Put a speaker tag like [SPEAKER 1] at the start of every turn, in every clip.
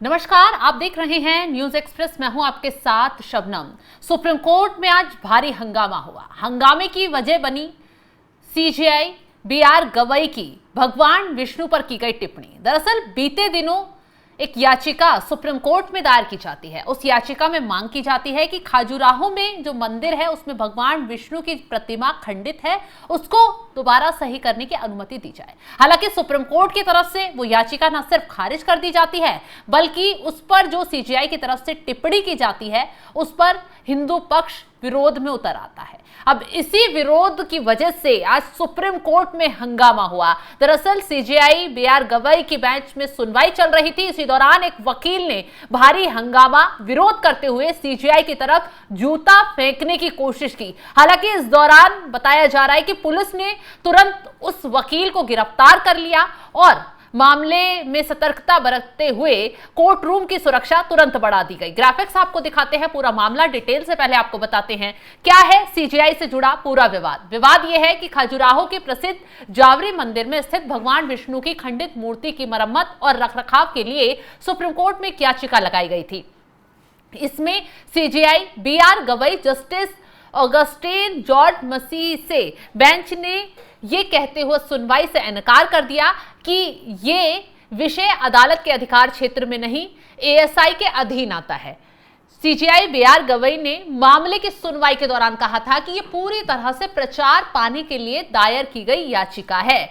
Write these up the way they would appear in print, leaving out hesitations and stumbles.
[SPEAKER 1] नमस्कार, आप देख रहे हैं न्यूज एक्सप्रेस। मैं हूं आपके साथ शबनम। सुप्रीम कोर्ट में आज भारी हंगामा हुआ। हंगामे की वजह बनी सीजेआई बीआर गवई की भगवान विष्णु पर की गई टिप्पणी। दरअसल बीते दिनों एक याचिका सुप्रीम कोर्ट में दायर की जाती है। उस याचिका में मांग की जाती है कि खाजुराहो में जो मंदिर है उसमें भगवान विष्णु की प्रतिमा खंडित है, उसको दोबारा सही करने की अनुमति दी जाए। हालांकि सुप्रीम कोर्ट की तरफ से वो याचिका न सिर्फ खारिज कर दी जाती है, बल्कि उस पर जो सीजेआई की तरफ से टिप्पणी की जाती है उस पर हिंदू पक्ष विरोध में उतर आता है। अब इसी विरोध की वजह से आज सुप्रीम कोर्ट में हंगामा हुआ। दरअसल सीजेआई बीआर गवई की बेंच में सुनवाई चल रही थी। इसी दौरान एक वकील ने भारी हंगामा विरोध करते हुए सीजेआई की तरफ जूता फेंकने की कोशिश की। हालांकि इस दौरान बताया जा रहा है कि पुलिस ने तुरंत उस वकील को गिरफ्तार कर लिया और मामले में सतर्कता बरतते हुए कोर्ट रूम की सुरक्षा तुरंत बढ़ा दी गई। ग्राफिक्स आपको दिखाते हैं पूरा मामला। डिटेल से पहले आपको बताते हैं क्या है सीजेआई से जुड़ा पूरा विवाद यह है कि खजुराहो के प्रसिद्ध जावरी मंदिर में स्थित भगवान विष्णु की खंडित मूर्ति की मरम्मत और रखरखाव के लिए सुप्रीम कोर्ट में एक याचिका लगाई गई थी। इसमें CJI BR Gavai justice Augustine George Masih से बेंच ने ये कहते हुए सुनवाई से इनकार कर दिया कि ये विषय अदालत के अधिकार क्षेत्र में नहीं, एएसआई के अधीन आता है। सीजेआई बीआर गवई ने मामले की सुनवाई के दौरान कहा था कि ये पूरी तरह से प्रचार पाने के लिए दायर की गई याचिका है।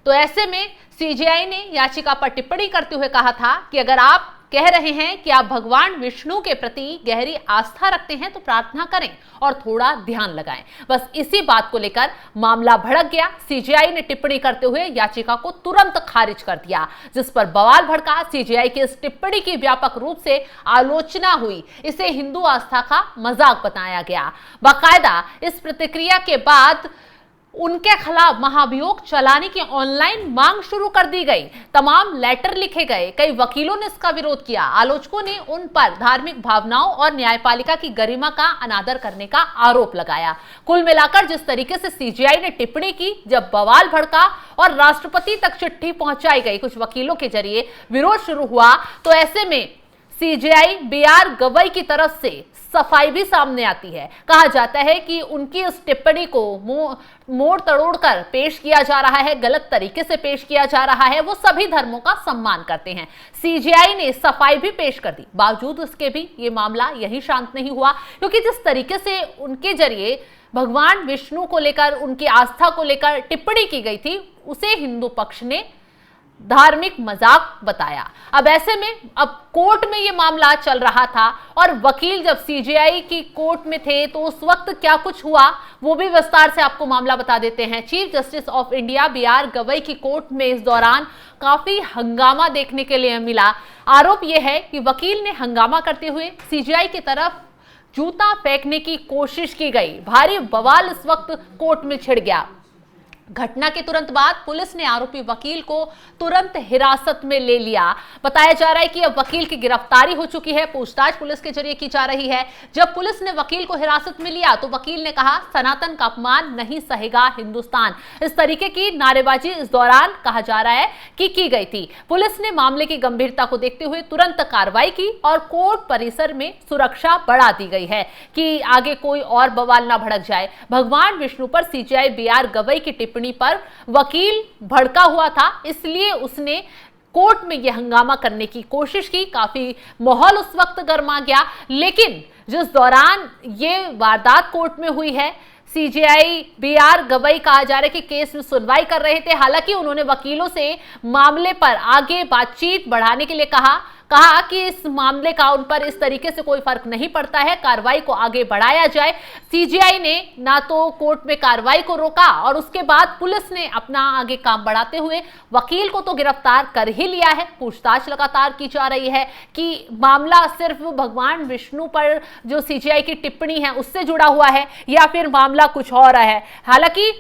[SPEAKER 1] तो ऐसे में सीजेआई ने याचिका पर टिप्पणी करते हुए कहा था कि अगर आप कह रहे हैं कि आप भगवान विष्णु के प्रति गहरी आस्था रखते हैं तो प्रार्थना करें और थोड़ा ध्यान लगाएं। बस इसी बात को लेकर मामला भड़क गया। सीजेआई ने टिप्पणी करते हुए याचिका को तुरंत खारिज कर दिया, जिस पर बवाल भड़का। सीजेआई की इस टिप्पणी की व्यापक रूप से आलोचना हुई। इसे हिंदू आस्था का मजाक बताया गया। बाकायदा इस प्रतिक्रिया के बाद उनके खिलाफ महाभियोग चलाने की ऑनलाइन मांग शुरू कर दी गई। तमाम लेटर लिखे गए। कई वकीलों ने इसका विरोध किया। आलोचकों ने उन पर धार्मिक भावनाओं और न्यायपालिका की गरिमा का अनादर करने का आरोप लगाया। कुल मिलाकर जिस तरीके से सीजेआई ने टिप्पणी की, जब बवाल भड़का और राष्ट्रपति तक चिट्ठी पहुंचाई गई कुछ वकीलों के जरिए, विरोध शुरू हुआ, तो ऐसे में सीजेआई बीआर गवई की तरफ से सफाई भी सामने आती है। कहा जाता है कि उनकी उस टिप्पणी को मोड़ तोड़ कर पेश किया जा रहा है, गलत तरीके से पेश किया जा रहा है। वो सभी धर्मों का सम्मान करते हैं। सीजेआई ने सफाई भी पेश कर दी। बावजूद उसके भी ये मामला यही शांत नहीं हुआ, क्योंकि जिस तरीके से उनके जरिए भगवान विष्णु को लेकर, उनकी आस्था को लेकर टिप्पणी की गई थी, उसे हिंदू पक्ष ने धार्मिक मजाक बताया। अब ऐसे में अब कोर्ट में ये मामला चल रहा था और वकील जब सीजेआई की कोर्ट में थे तो उस वक्त क्या कुछ हुआ वो भी विस्तार से आपको मामला बता देते हैं। Chief justice of India BR Gavai की कोर्ट में इस दौरान काफी हंगामा देखने के लिए मिला। आरोप यह है कि वकील ने हंगामा करते हुए सीजेआई की तरफ जूता फेंकने की कोशिश की गई। भारी बवाल इस वक्त कोर्ट में छिड़ गया। घटना के तुरंत बाद पुलिस ने आरोपी वकील को तुरंत हिरासत में ले लिया। बताया जा रहा है कि अब वकील की गिरफ्तारी हो चुकी है। पूछताछ पुलिस के जरिए की जा रही है। जब पुलिस ने वकील को हिरासत में लिया तो वकील ने कहा, सनातन का अपमान नहीं सहेगा हिंदुस्तान। इस तरीके की नारेबाजी इस दौरान कहा जा रहा है कि की गई थी। पुलिस ने मामले की गंभीरता को देखते हुए तुरंत कार्रवाई की और कोर्ट परिसर में सुरक्षा बढ़ा दी गई है कि आगे कोई और बवाल ना भड़क जाए। भगवान विष्णु पर सीजेआई बीआर गवई की टिप्पणी पर वकील भड़का हुआ था, इसलिए उसने कोर्ट में यह हंगामा करने की कोशिश की। काफी माहौल उस वक्त गर्मा गया। लेकिन जिस दौरान ये वारदात कोर्ट में हुई है, सीजेआई बीआर गवई कहा जा रहा है कि केस में सुनवाई कर रहे थे। हालांकि उन्होंने वकीलों से मामले पर आगे बातचीत बढ़ाने के लिए कहा कि इस मामले का उन पर इस तरीके से कोई फर्क नहीं पड़ता है, कार्रवाई को आगे बढ़ाया जाए। सीजेआई ने ना तो कोर्ट में कार्रवाई को रोका और उसके बाद पुलिस ने अपना आगे काम बढ़ाते हुए वकील को तो गिरफ्तार कर ही लिया है। पूछताछ लगातार की जा रही है कि मामला सिर्फ भगवान विष्णु पर जो सीजेआई की टिप्पणी है उससे जुड़ा हुआ है या फिर मामला कुछ और है। हालांकि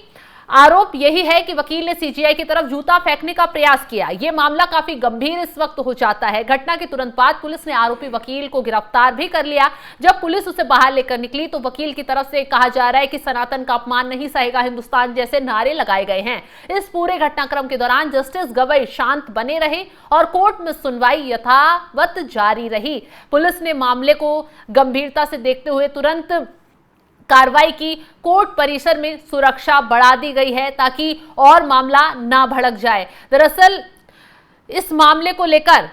[SPEAKER 1] आरोप यही है कि वकील ने सीजीआई की तरफ जूता फेंकने का प्रयास किया। यह मामला काफी गंभीर इस वक्त हो जाता है। घटना के तुरंत बाद पुलिस ने आरोपी वकील को गिरफ्तार भी कर लिया। जब पुलिस उसे बाहर लेकर निकली तो वकील की तरफ से कहा जा रहा है कि सनातन का अपमान नहीं सहेगा हिंदुस्तान जैसे नारे लगाए गए हैं। इस पूरे घटनाक्रम के दौरान जस्टिस गवई शांत बने रहे और कोर्ट में सुनवाई यथावत जारी रही। पुलिस ने मामले को गंभीरता से देखते हुए तुरंत कार्रवाई की। कोर्ट परिसर में सुरक्षा बढ़ा दी गई है ताकि और मामला ना भड़क जाए। दरअसल इस मामले को लेकर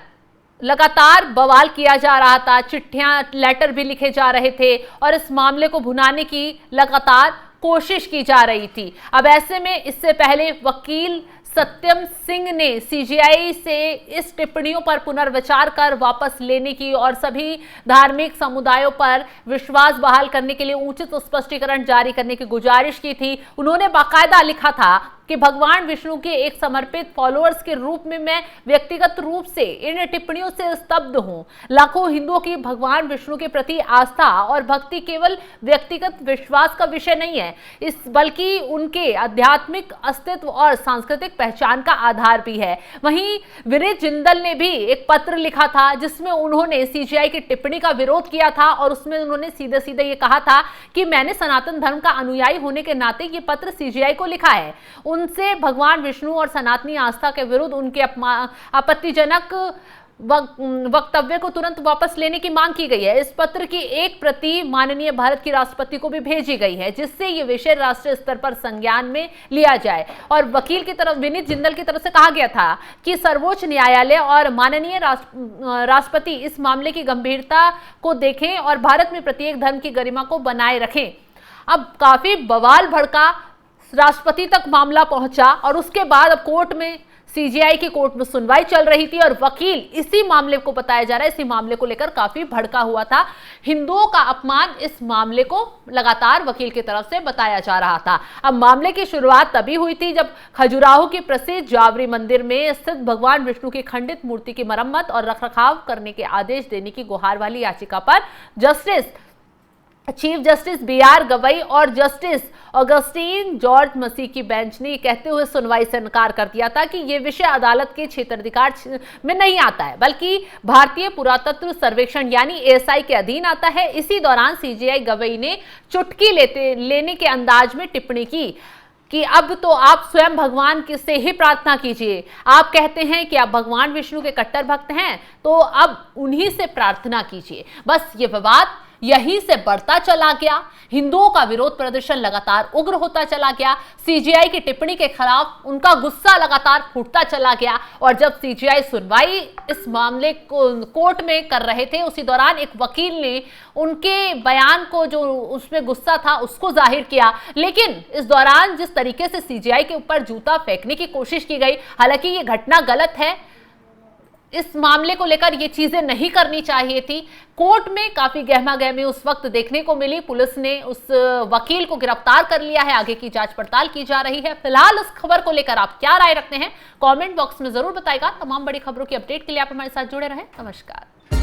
[SPEAKER 1] लगातार बवाल किया जा रहा था, चिट्ठियां लेटर भी लिखे जा रहे थे और इस मामले को भुनाने की लगातार कोशिश की जा रही थी। अब ऐसे में इससे पहले वकील सत्यम सिंह ने सीजीआई से इस टिप्पणियों पर पुनर्विचार कर वापस लेने की और सभी धार्मिक समुदायों पर विश्वास बहाल करने के लिए उचित स्पष्टीकरण जारी करने की गुजारिश की थी। उन्होंने बाकायदा लिखा था कि भगवान विष्णु के एक समर्पित फॉलोअर्स के रूप में मैं व्यक्तिगत रूप से इन टिप्पणियों से स्तब्ध हूं। लाखों हिंदुओं की भगवान विष्णु के प्रति आस्था और भक्ति केवल व्यक्तिगत विश्वास का विषय नहीं है, बल्कि उनके आध्यात्मिक अस्तित्व और सांस्कृतिक पहचान का आधार भी है। वहीं विनीत जिंदल ने भी एक पत्र लिखा था जिसमें उन्होंने सीजीआई की टिप्पणी का विरोध किया था और उसमें उन्होंने सीधे सीधे ये कहा था कि मैंने सनातन धर्म का अनुयायी होने के नाते ये पत्र सीजीआई को लिखा है। उनसे भगवान विष्णु और सनातनी आस्था के विरुद्ध उनके आपत्तिजनक वक्तव्य को तुरंत वापस लेने की मांग की गई है। इस पत्र की एक प्रति माननीय भारत की राष्ट्रपति को भी भेजी गई है जिससे ये विषय राष्ट्रीय स्तर पर संज्ञान में लिया जाए। और वकील की तरफ विनीत जिंदल की तरफ से कहा गया था कि सर्वोच्च न्यायालय और माननीय राष्ट्रपति इस मामले की गंभीरता को देखें और भारत में प्रत्येक धर्म की गरिमा को बनाए रखें। अब काफी बवाल भड़का, राष्ट्रपति तक मामला पहुंचा और उसके बाद अब कोर्ट में सीजीआई की कोर्ट में सुनवाई चल रही थी और वकील इसी मामले को बताया जा रहा है, इसी मामले को लेकर काफी भड़का हुआ था। हिंदुओं का अपमान इस मामले को लगातार वकील की तरफ से बताया जा रहा था। अब मामले की शुरुआत तभी हुई थी जब खजुराहो के प्रसिद्ध जावरी मंदिर में स्थित भगवान विष्णु की खंडित मूर्ति की मरम्मत और रखरखाव करने के आदेश देने की गुहार वाली याचिका पर चीफ जस्टिस बीआर गवई और जस्टिस ऑगस्टीन जॉर्ज मसीह की बेंच ने कहते हुए सुनवाई से इनकार कर दिया था कि यह विषय अदालत के क्षेत्राधिकार में नहीं आता है बल्कि भारतीय पुरातत्व सर्वेक्षण यानी एएसआई के अधीन आता है। इसी दौरान सीजीआई गवई ने चुटकी लेने के अंदाज में टिप्पणी की कि अब तो आप स्वयं भगवान से ही प्रार्थना कीजिए। आप कहते हैं कि आप भगवान विष्णु के कट्टर भक्त हैं तो अब उन्हीं से प्रार्थना कीजिए। बस ये विवाद यहीं से बढ़ता चला गया। हिंदुओं का विरोध प्रदर्शन लगातार उग्र होता चला गया। सीजीआई की टिप्पणी के खिलाफ उनका गुस्सा लगातार फूटता चला गया और जब सीजीआई सुनवाई इस मामले को कोर्ट में कर रहे थे उसी दौरान एक वकील ने उनके बयान को जो उसमें गुस्सा था उसको जाहिर किया। लेकिन इस दौरान जिस तरीके से सीजीआई के ऊपर जूता फेंकने की कोशिश की गई, हालांकि ये घटना गलत है, इस मामले को लेकर ये चीजें नहीं करनी चाहिए थी। कोर्ट में काफी गहमा गहमी उस वक्त देखने को मिली। पुलिस ने उस वकील को गिरफ्तार कर लिया है, आगे की जांच पड़ताल की जा रही है। फिलहाल इस खबर को लेकर आप क्या राय रखते हैं कमेंट बॉक्स में जरूर बताइएगा। तमाम बड़ी खबरों की अपडेट के लिए आप हमारे साथ जुड़े रहें। नमस्कार।